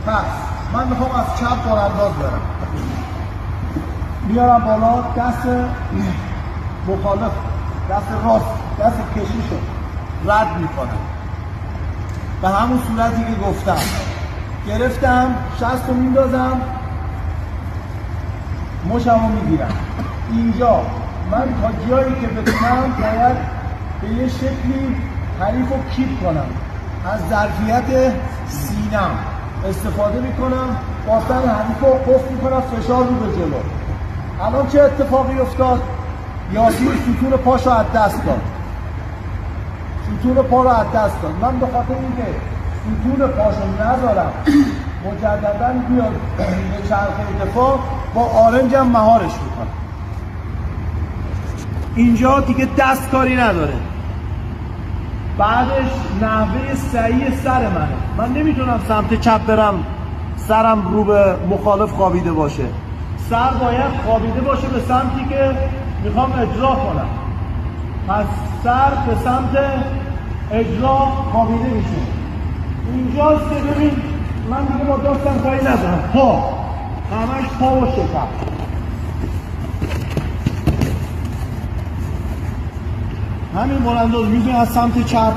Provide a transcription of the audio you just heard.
پس من میخوام از چپ بارانداز برم، میارم بالا، دست مخالف، دست راست، دست کشیشو رد میکنم به همون صورتی که گفتم. گرفتم، شست رو میندازم، مشمو میگیرم. اینجا من تا جایی که بتونم باید به یه شکلی حریف رو کیپ کنم. از ظرفیت سینم استفاده میکنم، با سر حریف رو قفل میکنم، فشار رو به جلو. الان چه اتفاقی افتاد؟ یاسین ستون پاشو از دست داد. ستون پا رو از دست داد. من به خاطر اینکه ستون پاشو نذارم مجددا بیاد به چرخه دفاع، با آرنجم مهارش میکنم. اینجا دیگه دست کاری نداره. بعدش نحوه صحیح سر منه. من نمیتونم سمت چپ برم سرم رو به مخالف خوابیده باشه. سر باید خوابیده باشه به سمتی که میخوام اجرا کنم. پس سر به سمت اجرا خوابیده میشه. اینجاست که ببین من دیگه با دستم کاری ندارم. پا همش پا و شکم. همین بارانداز میتونی از سمت چپ